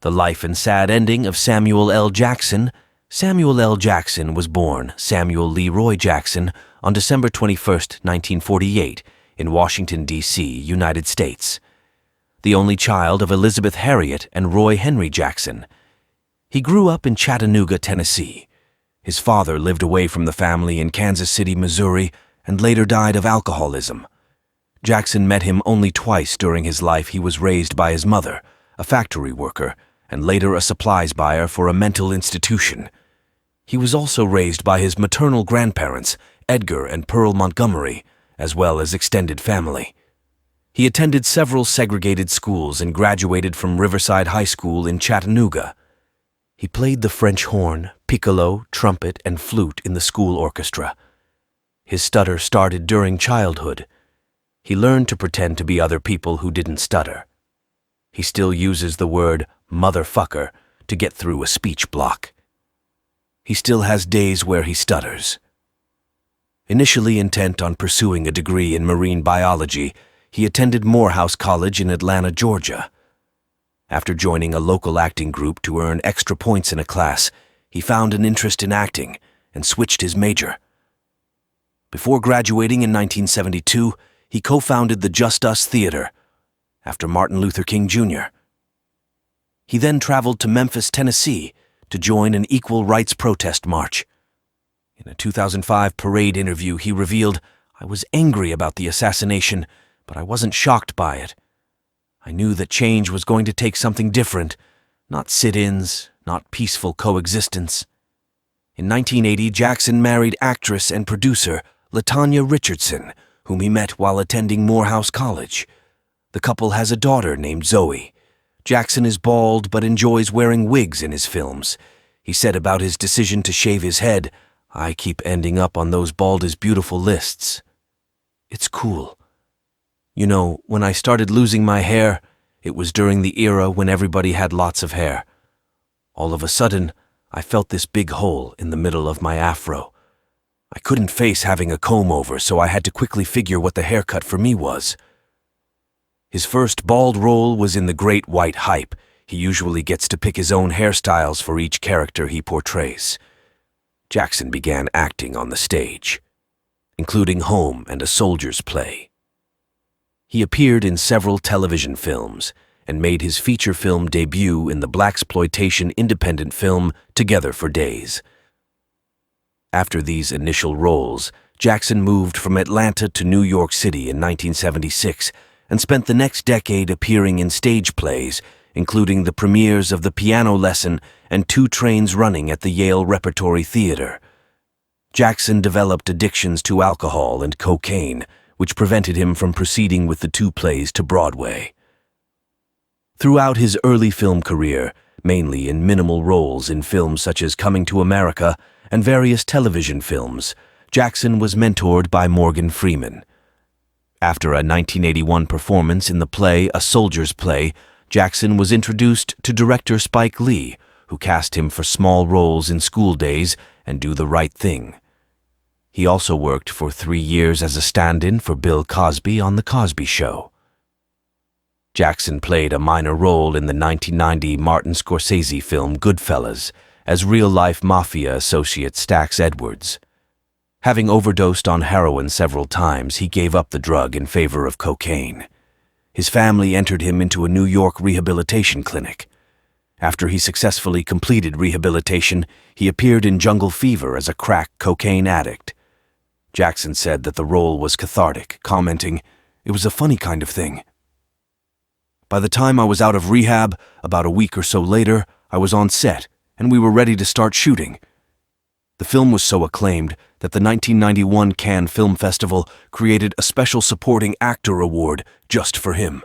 The life and sad ending of Samuel L. Jackson. Samuel L. Jackson was born Samuel Leroy Jackson on December 21, 1948, in Washington, D.C., United States. The only child of Elizabeth Harriet and Roy Henry Jackson. He grew up in Chattanooga, Tennessee. His father lived away from the family in Kansas City, Missouri, and later died of alcoholism. Jackson met him only twice during his life. He was raised by his mother, a factory worker, and later a supplies buyer for a mental institution. He was also raised by his maternal grandparents, Edgar and Pearl Montgomery, as well as extended family. He attended several segregated schools and graduated from Riverside High School in Chattanooga. He played the French horn, piccolo, trumpet, and flute in the school orchestra. His stutter started during childhood. He learned to pretend to be other people who didn't stutter. He still uses the word motherfucker to get through a speech block. He still has days where he stutters. Initially intent on pursuing a degree in marine biology, he attended Morehouse College in Atlanta, Georgia. After joining a local acting group to earn extra points in a class, he found an interest in acting and switched his major. Before graduating in 1972, he co-founded the Just Us Theater, after Martin Luther King Jr. He then traveled to Memphis, Tennessee, to join an equal rights protest march. In a 2005 parade interview, he revealed, "I was angry about the assassination, but I wasn't shocked by it. I knew that change was going to take something different, not sit-ins, not peaceful coexistence." In 1980, Jackson married actress and producer LaTanya Richardson, whom he met while attending Morehouse College. The couple has a daughter named Zoe. Jackson is bald but enjoys wearing wigs in his films. He said about his decision to shave his head, "I keep ending up on those bald is beautiful lists. It's cool. You know, when I started losing my hair, it was during the era when everybody had lots of hair. All of a sudden, I felt this big hole in the middle of my afro. I couldn't face having a comb over, so I had to quickly figure what the haircut for me was." His first bald role was in The Great White Hype. He usually gets to pick his own hairstyles for each character he portrays. Jackson began acting on the stage, including Home and A Soldier's Play. He appeared in several television films and made his feature film debut in the blaxploitation independent film Together for Days. After these initial roles, Jackson moved from Atlanta to New York City in 1976 and spent the next decade appearing in stage plays, including the premieres of The Piano Lesson and Two Trains Running at the Yale Repertory Theater. Jackson developed addictions to alcohol and cocaine, which prevented him from proceeding with the two plays to Broadway. Throughout his early film career, mainly in minimal roles in films such as Coming to America and various television films, Jackson was mentored by Morgan Freeman. After a 1981 performance in the play A Soldier's Play, Jackson was introduced to director Spike Lee, who cast him for small roles in School Days and Do the Right Thing. He also worked for 3 years as a stand-in for Bill Cosby on The Cosby Show. Jackson played a minor role in the 1990 Martin Scorsese film Goodfellas as real-life mafia associate Stax Edwards. Having overdosed on heroin several times, he gave up the drug in favor of cocaine. His family entered him into a New York rehabilitation clinic. After he successfully completed rehabilitation, he appeared in Jungle Fever as a crack cocaine addict. Jackson said that the role was cathartic, commenting, "It was a funny kind of thing. By the time I was out of rehab, about a week or so later, I was on set, and we were ready to start shooting." The film was so acclaimed that the 1991 Cannes Film Festival created a special supporting actor award just for him.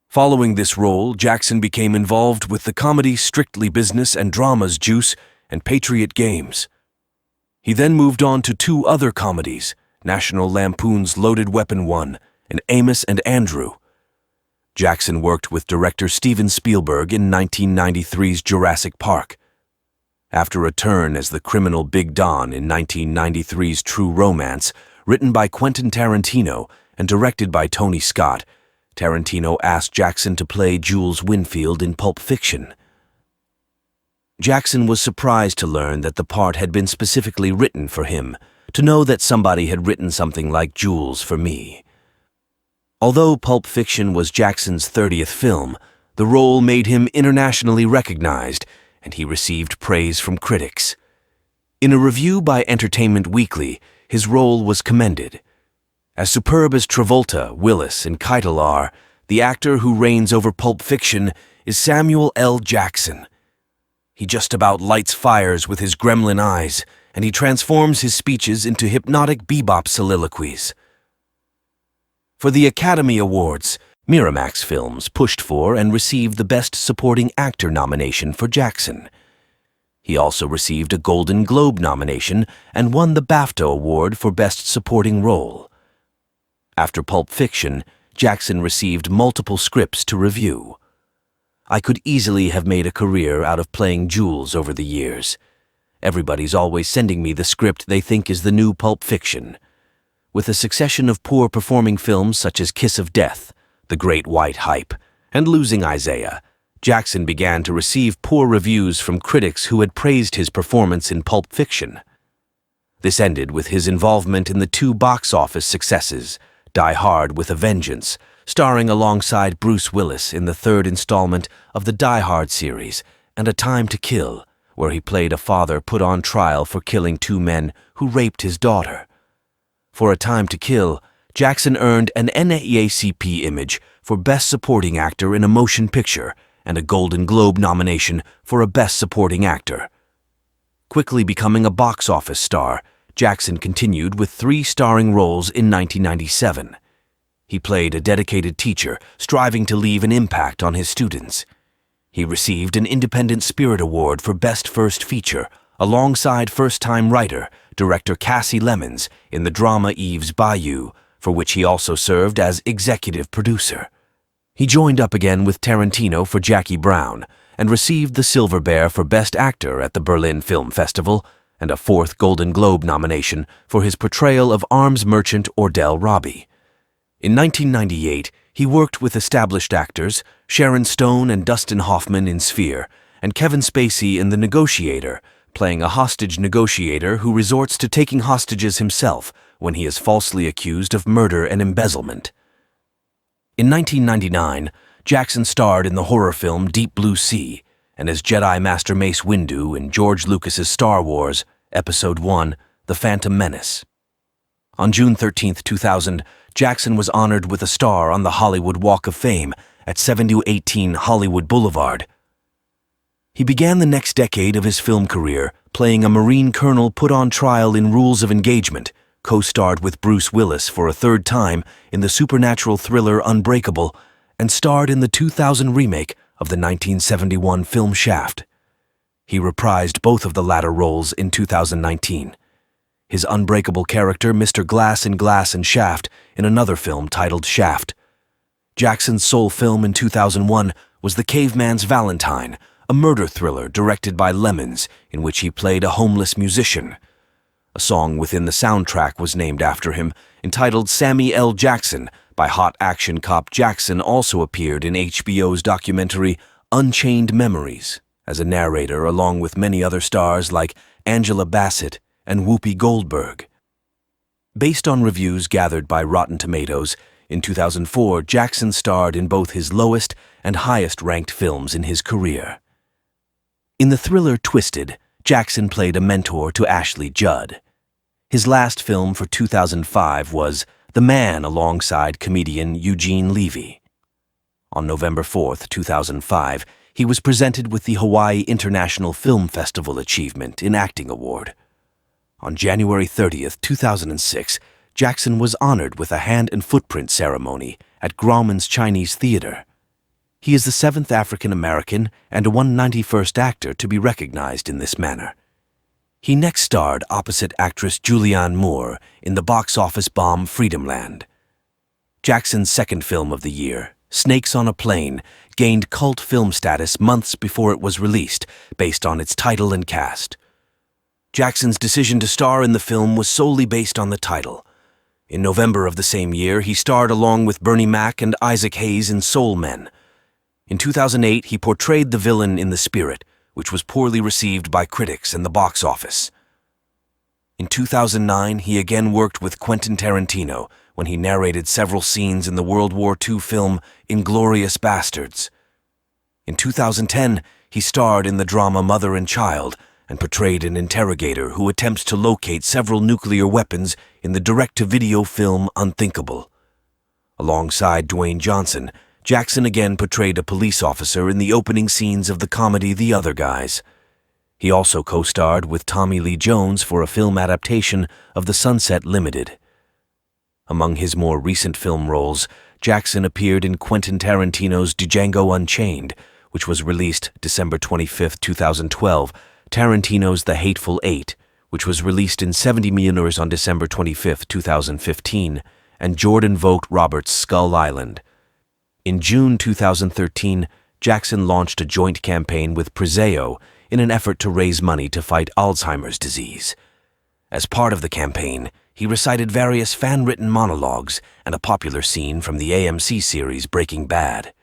Following this role, Jackson became involved with the comedy Strictly Business and Dramas Juice and Patriot Games. He then moved on to 2 other comedies, National Lampoon's Loaded Weapon 1 and Amos and Andrew. Jackson worked with director Steven Spielberg in 1993's Jurassic Park. After a turn as the criminal Big Don in 1993's True Romance, written by Quentin Tarantino and directed by Tony Scott, Tarantino asked Jackson to play Jules Winfield in Pulp Fiction. Jackson was surprised to learn that the part had been specifically written for him, to know that somebody had written something like Jules for me. Although Pulp Fiction was Jackson's 30th film, the role made him internationally recognized, and he received praise from critics. In a review by Entertainment Weekly, his role was commended. As superb as Travolta, Willis, and Keitel are, the actor who reigns over Pulp Fiction is Samuel L. Jackson. He just about lights fires with his gremlin eyes, and he transforms his speeches into hypnotic bebop soliloquies. For the Academy Awards, Miramax Films pushed for and received the Best Supporting Actor nomination for Jackson. He also received a Golden Globe nomination and won the BAFTA Award for Best Supporting Role. After Pulp Fiction, Jackson received multiple scripts to review. I could easily have made a career out of playing Jules over the years. Everybody's always sending me the script they think is the new Pulp Fiction. With a succession of poor-performing films such as Kiss of Death, The Great White Hype, and Losing Isaiah, Jackson began to receive poor reviews from critics who had praised his performance in Pulp Fiction. This ended with his involvement in the two box office successes, Die Hard with a Vengeance, starring alongside Bruce Willis in the third installment of the Die Hard series, and A Time to Kill, where he played a father put on trial for killing two men who raped his daughter. For A Time to Kill, Jackson earned an NAACP image for Best Supporting Actor in a Motion Picture and a Golden Globe nomination for a Best Supporting Actor. Quickly becoming a box office star, Jackson continued with 3 starring roles in 1997. He played a dedicated teacher striving to leave an impact on his students. He received an Independent Spirit Award for Best First Feature alongside first-time writer, director Cassie Lemons in the drama Eve's Bayou, for which he also served as executive producer. He joined up again with Tarantino for Jackie Brown and received the Silver Bear for Best Actor at the Berlin Film Festival and a 4th Golden Globe nomination for his portrayal of arms merchant Ordell Robbie. In 1998, he worked with established actors Sharon Stone and Dustin Hoffman in Sphere and Kevin Spacey in The Negotiator, playing a hostage negotiator who resorts to taking hostages himself when he is falsely accused of murder and embezzlement. In 1999, Jackson starred in the horror film Deep Blue Sea and as Jedi Master Mace Windu in George Lucas's Star Wars, Episode I, The Phantom Menace. On June 13, 2000, Jackson was honored with a star on the Hollywood Walk of Fame at 7218 Hollywood Boulevard. He began the next decade of his film career playing a Marine colonel put on trial in Rules of Engagement, co-starred with Bruce Willis for a 3rd time in the supernatural thriller Unbreakable, and starred in the 2000 remake of the 1971 film Shaft. He reprised both of the latter roles in 2019. His unbreakable character, Mr. Glass in Glass and Shaft, in another film titled Shaft. Jackson's sole film in 2001 was The Caveman's Valentine, a murder thriller directed by Lemons, in which he played a homeless musician. A song within the soundtrack was named after him, entitled Sammy L. Jackson, by hot action cop Jackson, also appeared in HBO's documentary Unchained Memories, as a narrator along with many other stars like Angela Bassett and Whoopi Goldberg. Based on reviews gathered by Rotten Tomatoes, in 2004 Jackson starred in both his lowest and highest-ranked films in his career. In the thriller Twisted, Jackson played a mentor to Ashley Judd. His last film for 2005 was The Man alongside comedian Eugene Levy. On November 4, 2005, he was presented with the Hawaii International Film Festival Achievement in Acting Award. On January 30, 2006, Jackson was honored with a hand and footprint ceremony at Grauman's Chinese Theater. He is the 7th African-American and a 191st actor to be recognized in this manner. He next starred opposite actress Julianne Moore in the box office bomb Freedomland. Jackson's second film of the year, Snakes on a Plane, gained cult film status months before it was released, based on its title and cast. Jackson's decision to star in the film was solely based on the title. In November of the same year, he starred along with Bernie Mac and Isaac Hayes in Soul Men. In 2008, he portrayed the villain in The Spirit, which was poorly received by critics and the box office. In 2009, he again worked with Quentin Tarantino when he narrated several scenes in the World War II film Inglourious Basterds. In 2010, he starred in the drama Mother and Child and portrayed an interrogator who attempts to locate several nuclear weapons in the direct-to-video film Unthinkable. Alongside Dwayne Johnson, Jackson again portrayed a police officer in the opening scenes of the comedy The Other Guys. He also co-starred with Tommy Lee Jones for a film adaptation of The Sunset Limited. Among his more recent film roles, Jackson appeared in Quentin Tarantino's Django Unchained, which was released December 25, 2012, Tarantino's The Hateful Eight, which was released in 70 millioners on December 25, 2015, and Jordan Vogt Roberts' Skull Island. In June 2013, Jackson launched a joint campaign with Preseo in an effort to raise money to fight Alzheimer's disease. As part of the campaign, he recited various fan-written monologues and a popular scene from the AMC series Breaking Bad.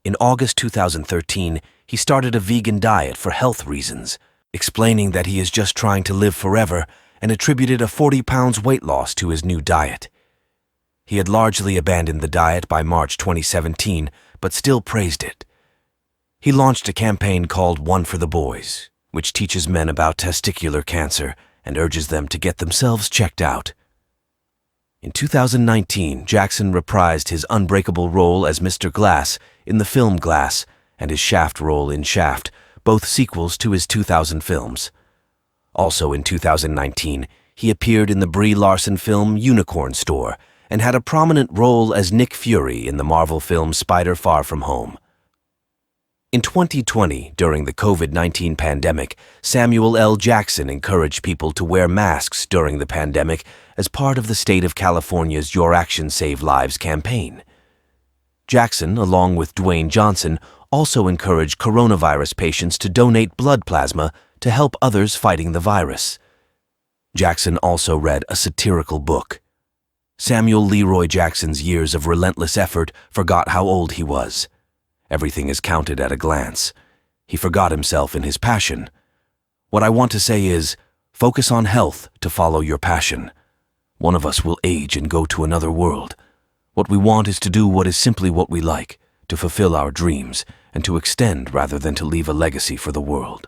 In August 2013, he started a vegan diet for health reasons, explaining that he is just trying to live forever and attributed a 40 pounds weight loss to his new diet. He had largely abandoned the diet by March 2017, but still praised it. He launched a campaign called One for the Boys, which teaches men about testicular cancer and urges them to get themselves checked out. In 2019, Jackson reprised his unbreakable role as Mr. Glass in the film Glass and his Shaft role in Shaft, both sequels to his 2000 films. Also in 2019, he appeared in the Brie Larson film Unicorn Store and had a prominent role as Nick Fury in the Marvel film Spider Far From Home. In 2020, during the COVID-19 pandemic, Samuel L. Jackson encouraged people to wear masks during the pandemic as part of the state of California's Your Actions Save Lives campaign. Jackson, along with Dwayne Johnson, also encouraged coronavirus patients to donate blood plasma to help others fighting the virus. Jackson also read a satirical book. Samuel Leroy Jackson's years of relentless effort forgot how old he was. Everything is counted at a glance. He forgot himself in his passion. What I want to say is, focus on health to follow your passion. One of us will age and go to another world. What we want is to do what is simply what we like, to fulfill our dreams, and to extend rather than to leave a legacy for the world.